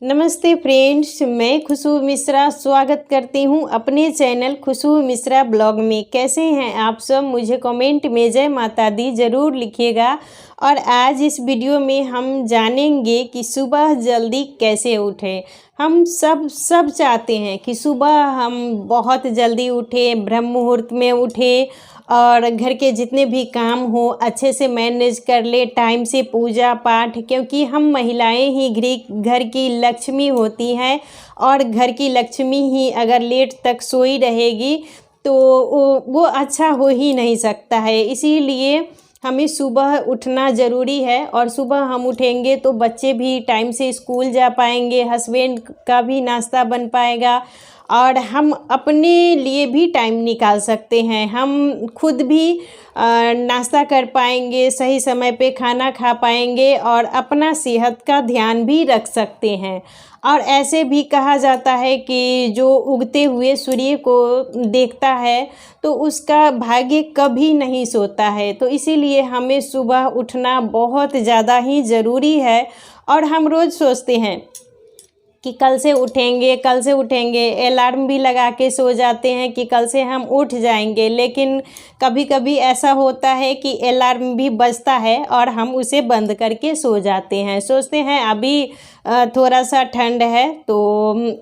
नमस्ते फ्रेंड्स, मैं खुशबू मिश्रा स्वागत करती हूँ अपने चैनल खुशबू मिश्रा ब्लॉग में। कैसे हैं आप सब? मुझे कमेंट में जय माता दी ज़रूर लिखिएगा। और आज इस वीडियो में हम जानेंगे कि सुबह जल्दी कैसे उठें। हम सब चाहते हैं कि सुबह हम बहुत जल्दी उठें, ब्रह्म मुहूर्त में उठें और घर के जितने भी काम हो अच्छे से मैनेज कर ले, टाइम से पूजा पाठ, क्योंकि हम महिलाएं ही घर की लक्ष्मी होती हैं। और घर की लक्ष्मी ही अगर लेट तक सोई रहेगी तो वो अच्छा हो ही नहीं सकता है। इसीलिए हमें सुबह उठना ज़रूरी है। और सुबह हम उठेंगे तो बच्चे भी टाइम से स्कूल जा पाएंगे, हस्बैंड का भी नाश्ता बन पाएगा और हम अपने लिए भी टाइम निकाल सकते हैं। हम खुद भी नाश्ता कर पाएंगे, सही समय पे खाना खा पाएंगे और अपना सेहत का ध्यान भी रख सकते हैं। और ऐसे भी कहा जाता है कि जो उगते हुए सूर्य को देखता है तो उसका भाग्य कभी नहीं सोता है। तो इसीलिए हमें सुबह उठना बहुत ज़्यादा ही ज़रूरी है। और हम रोज़ सोचते हैं कि कल से उठेंगे, अलार्म भी लगा के सो जाते हैं कि कल से हम उठ जाएंगे। लेकिन कभी कभी ऐसा होता है कि अलार्म भी बजता है और हम उसे बंद करके सो जाते हैं। सोचते हैं अभी थोड़ा सा ठंड है तो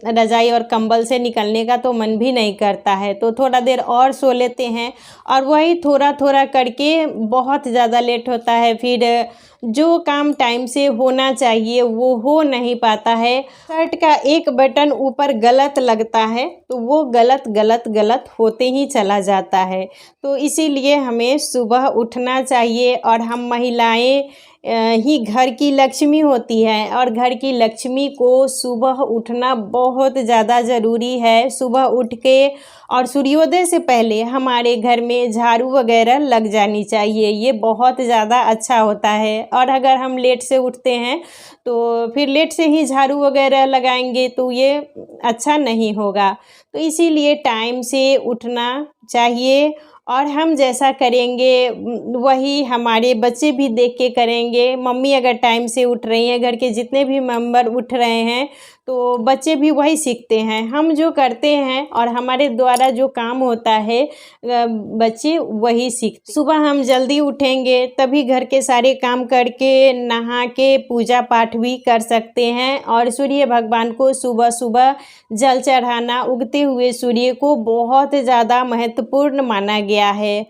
रज़ाई और कंबल से निकलने का तो मन भी नहीं करता है, तो थोड़ा देर और सो लेते हैं। और वही थोड़ा थोड़ा करके बहुत ज़्यादा लेट होता है। फिर जो काम टाइम से होना चाहिए वो हो नहीं पाता है। शर्ट का एक बटन ऊपर गलत लगता है तो वो गलत होते ही चला जाता है। तो इसीलिए हमें सुबह उठना चाहिए। और हम महिलाएं ही घर की लक्ष्मी होती है और घर की लक्ष्मी को सुबह उठना बहुत ज़्यादा ज़रूरी है। सुबह उठ के और सूर्योदय से पहले हमारे घर में झाड़ू वगैरह लग जानी चाहिए, ये बहुत ज़्यादा अच्छा होता है। और अगर हम लेट से उठते हैं तो फिर लेट से ही झाड़ू वगैरह लगाएंगे तो ये अच्छा नहीं होगा। तो इसीलिए टाइम से उठना चाहिए और हम जैसा करेंगे वही हमारे बच्चे भी देख के करेंगे। मम्मी अगर टाइम से उठ रही हैं, घर के जितने भी मेंबर उठ रहे हैं तो बच्चे भी वही सीखते हैं। हम जो करते हैं और हमारे द्वारा जो काम होता है बच्चे वही सीखते। सुबह हम जल्दी उठेंगे तभी घर के सारे काम करके नहा के पूजा पाठ भी कर सकते हैं। और सूर्य भगवान को सुबह सुबह जल चढ़ाना उगते हुए सूर्य को बहुत ज़्यादा महत्वपूर्ण माना गया है।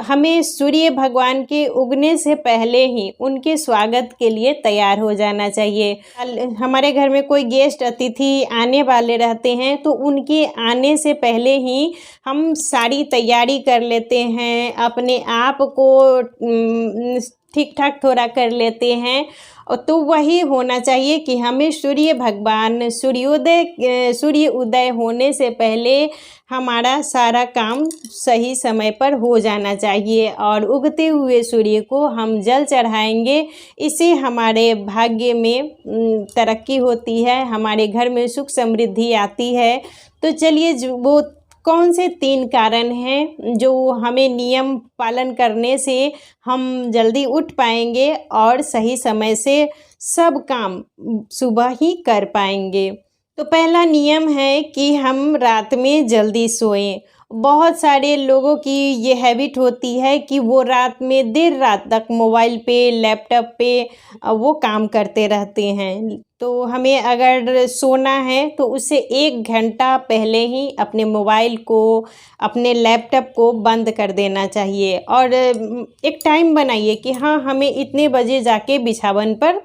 हमें सूर्य भगवान के उगने से पहले ही उनके स्वागत के लिए तैयार हो जाना चाहिए। हमारे घर में कोई गेस्ट अतिथि आने वाले रहते हैं तो उनके आने से पहले ही हम सारी तैयारी कर लेते हैं, अपने आप को ठीक ठाक थोड़ा कर लेते हैं। तो वही होना चाहिए कि हमें सूर्य भगवान सूर्य उदय होने से पहले हमारा सारा काम सही समय पर हो जाना चाहिए। और उगते हुए सूर्य को हम जल चढ़ाएंगे, इससे हमारे भाग्य में तरक्की होती है, हमारे घर में सुख समृद्धि आती है। तो चलिए वो कौन से 3 कारण हैं जो हमें नियम पालन करने से हम जल्दी उठ पाएंगे और सही समय से सब काम सुबह ही कर पाएंगे। तो पहला नियम है कि हम रात में जल्दी सोएं। बहुत सारे लोगों की ये हैबिट होती है कि वो रात में देर रात तक मोबाइल पे, लैपटॉप पे वो काम करते रहते हैं। तो हमें अगर सोना है तो उससे 1 घंटा पहले ही अपने मोबाइल को, अपने लैपटॉप को बंद कर देना चाहिए। और एक टाइम बनाइए कि हाँ, हमें इतने बजे जाके बिछावन पर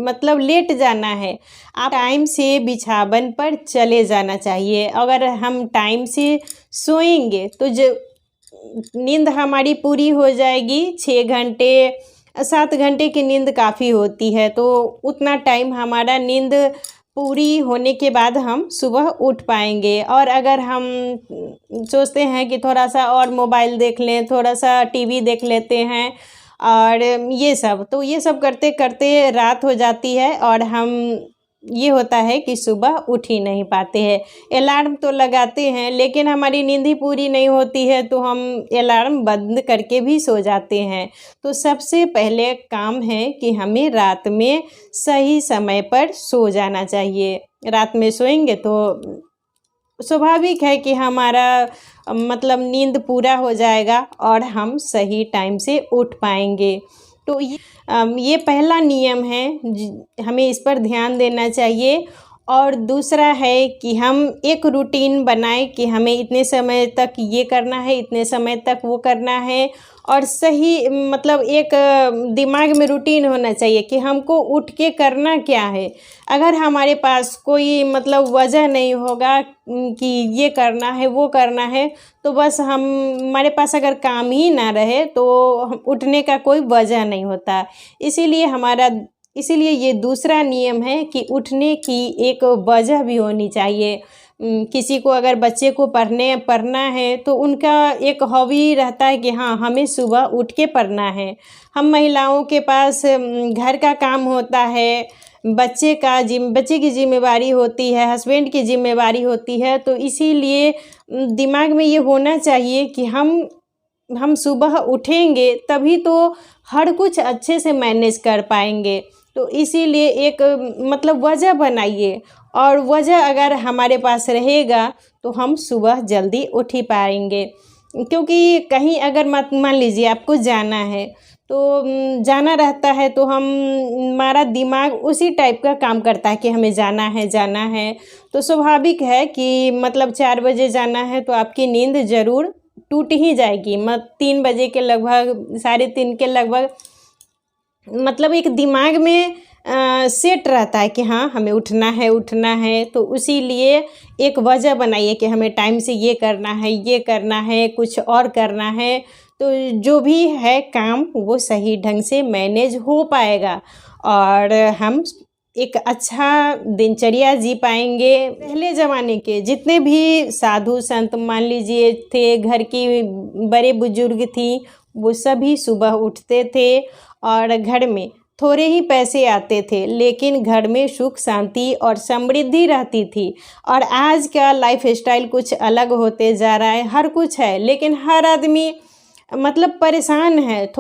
मतलब लेट जाना है। आप टाइम से बिछावन पर चले जाना चाहिए। अगर हम टाइम से सोएंगे तो जो नींद हमारी पूरी हो जाएगी। 6 घंटे 7 घंटे की नींद काफ़ी होती है, तो उतना टाइम हमारा नींद पूरी होने के बाद हम सुबह उठ पाएंगे। और अगर हम सोचते हैं कि थोड़ा सा और मोबाइल देख लें, थोड़ा सा टीवी देख लेते हैं और ये सब करते करते रात हो जाती है और हम ये होता है कि सुबह उठ ही नहीं पाते हैं। अलार्म तो लगाते हैं लेकिन हमारी नींद ही पूरी नहीं होती है, तो हम अलार्म बंद करके भी सो जाते हैं। तो सबसे पहले काम है कि हमें रात में सही समय पर सो जाना चाहिए। रात में सोएंगे तो स्वाभाविक है कि हमारा मतलब नींद पूरा हो जाएगा और हम सही टाइम से उठ पाएंगे। तो ये पहला नियम है, हमें इस पर ध्यान देना चाहिए। और दूसरा है कि हम एक रूटीन बनाएं कि हमें इतने समय तक ये करना है, इतने समय तक वो करना है। और सही मतलब एक दिमाग में रूटीन होना चाहिए कि हमको उठ के करना क्या है। अगर हमारे पास कोई मतलब वजह नहीं होगा कि ये करना है वो करना है, तो बस हमारे पास अगर काम ही ना रहे तो उठने का कोई वजह नहीं होता। इसीलिए ये दूसरा नियम है कि उठने की एक वजह भी होनी चाहिए। किसी को अगर बच्चे को पढ़ना है तो उनका एक हॉबी रहता है कि हाँ हमें सुबह उठ के पढ़ना है। हम महिलाओं के पास घर का काम होता है, बच्चे की जिम्मेवारी होती है, हस्बैंड की जिम्मेवारी होती है। तो इसीलिए दिमाग में ये होना चाहिए कि हम सुबह उठेंगे तभी तो हर कुछ अच्छे से मैनेज कर पाएंगे। तो इसीलिए एक मतलब वजह बनाइए, और वजह अगर हमारे पास रहेगा तो हम सुबह जल्दी उठ ही पाएंगे। क्योंकि कहीं अगर मान लीजिए आपको जाना है, तो जाना रहता है तो हमारा दिमाग उसी टाइप का काम करता है कि हमें जाना है। तो स्वाभाविक है कि मतलब 4 बजे जाना है तो आपकी नींद ज़रूर टूट ही जाएगी। 3 बजे के लगभग, 3:30 के लगभग मतलब एक दिमाग में सेट रहता है कि हाँ हमें उठना है। तो इसीलिए एक वजह बनाइए कि हमें टाइम से ये करना है, कुछ और करना है। तो जो भी है काम वो सही ढंग से मैनेज हो पाएगा और हम एक अच्छा दिनचर्या जी पाएंगे। पहले ज़माने के जितने भी साधु संत मान लीजिए थे, घर की बड़े बुजुर्ग थी, वो सभी सुबह उठते थे और घर में थोड़े ही पैसे आते थे लेकिन घर में सुख शांति और समृद्धि रहती थी। और आज का लाइफ स्टाइल कुछ अलग होते जा रहा है। हर कुछ है लेकिन हर आदमी मतलब परेशान है।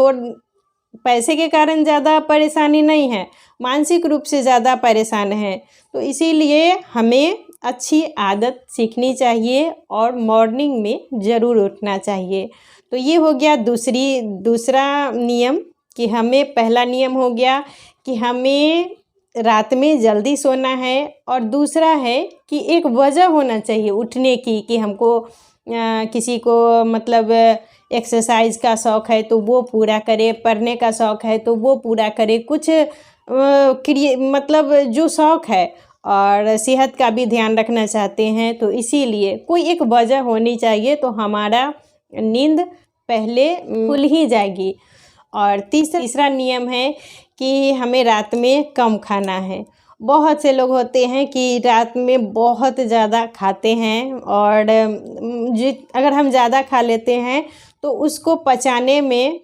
पैसे के कारण ज़्यादा परेशानी नहीं है, मानसिक रूप से ज़्यादा परेशान है। तो इसीलिए हमें अच्छी आदत सीखनी चाहिए और मॉर्निंग में ज़रूर उठना चाहिए। तो ये हो गया दूसरा नियम कि हमें, पहला नियम हो गया कि हमें रात में जल्दी सोना है, और दूसरा है कि एक वजह होना चाहिए उठने की कि हमको किसी को मतलब एक्सरसाइज का शौक़ है तो वो पूरा करे, पढ़ने का शौक़ है तो वो पूरा करे, कुछ मतलब जो शौक़ है, और सेहत का भी ध्यान रखना चाहते हैं। तो इसीलिए कोई एक वजह होनी चाहिए तो हमारा नींद पहले खुल ही जाएगी। और तीसरा नियम है कि हमें रात में कम खाना है। बहुत से लोग होते हैं कि रात में बहुत ज़्यादा खाते हैं, और अगर हम ज़्यादा खा लेते हैं तो उसको पचाने में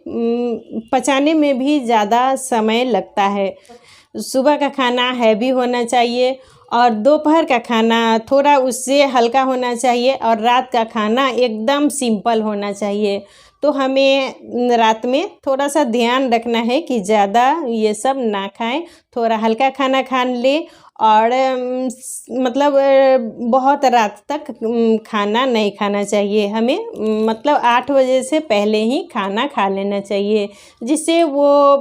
भी ज़्यादा समय लगता है। सुबह का खाना हैवी होना चाहिए और दोपहर का खाना थोड़ा उससे हल्का होना चाहिए, और रात का खाना एकदम सिंपल होना चाहिए। तो हमें रात में थोड़ा सा ध्यान रखना है कि ज़्यादा ये सब ना खाएं, थोड़ा हल्का खाना खा लें, और मतलब बहुत रात तक खाना नहीं खाना चाहिए। हमें मतलब 8 बजे से पहले ही खाना खा लेना चाहिए, जिससे वो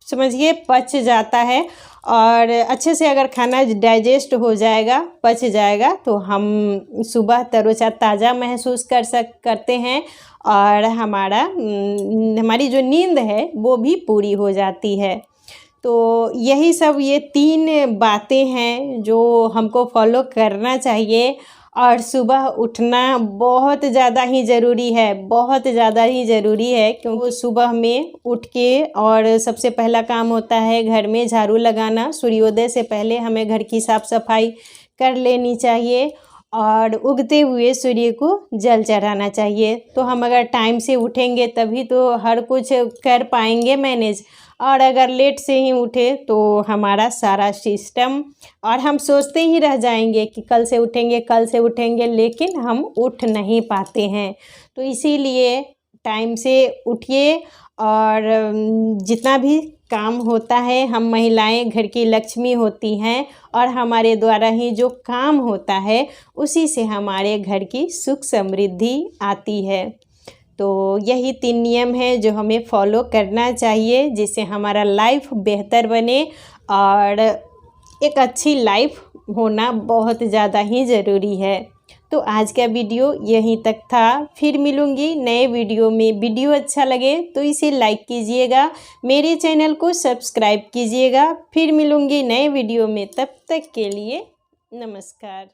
समझिए पच जाता है, और अच्छे से अगर खाना डाइजेस्ट हो जाएगा, पच जाएगा, तो हम सुबह ताज़ा महसूस करते हैं, और हमारी जो नींद है वो भी पूरी हो जाती है। तो यही सब ये 3 बातें हैं जो हमको फॉलो करना चाहिए। और सुबह उठना बहुत ज़्यादा ही ज़रूरी है, क्योंकि सुबह में उठ के और सबसे पहला काम होता है घर में झाड़ू लगाना। सूर्योदय से पहले हमें घर की साफ़ सफाई कर लेनी चाहिए, और उगते हुए सूर्य को जल चढ़ाना चाहिए। तो हम अगर टाइम से उठेंगे तभी तो हर कुछ कर पाएंगे मैनेज, और अगर लेट से ही उठे तो हमारा सारा सिस्टम और हम सोचते ही रह जाएंगे कि कल से उठेंगे, लेकिन हम उठ नहीं पाते हैं। तो इसीलिए टाइम से उठिए और जितना भी काम होता है, हम महिलाएं घर की लक्ष्मी होती हैं और हमारे द्वारा ही जो काम होता है उसी से हमारे घर की सुख समृद्धि आती है। तो यही 3 नियम हैं जो हमें फॉलो करना चाहिए, जिससे हमारा लाइफ बेहतर बने और एक अच्छी लाइफ होना बहुत ज़्यादा ही ज़रूरी है। तो आज का वीडियो यहीं तक था। फिर मिलूँगी नए वीडियो में। वीडियो अच्छा लगे तो इसे लाइक कीजिएगा, मेरे चैनल को सब्सक्राइब कीजिएगा। फिर मिलूँगी नए वीडियो में, तब तक के लिए नमस्कार।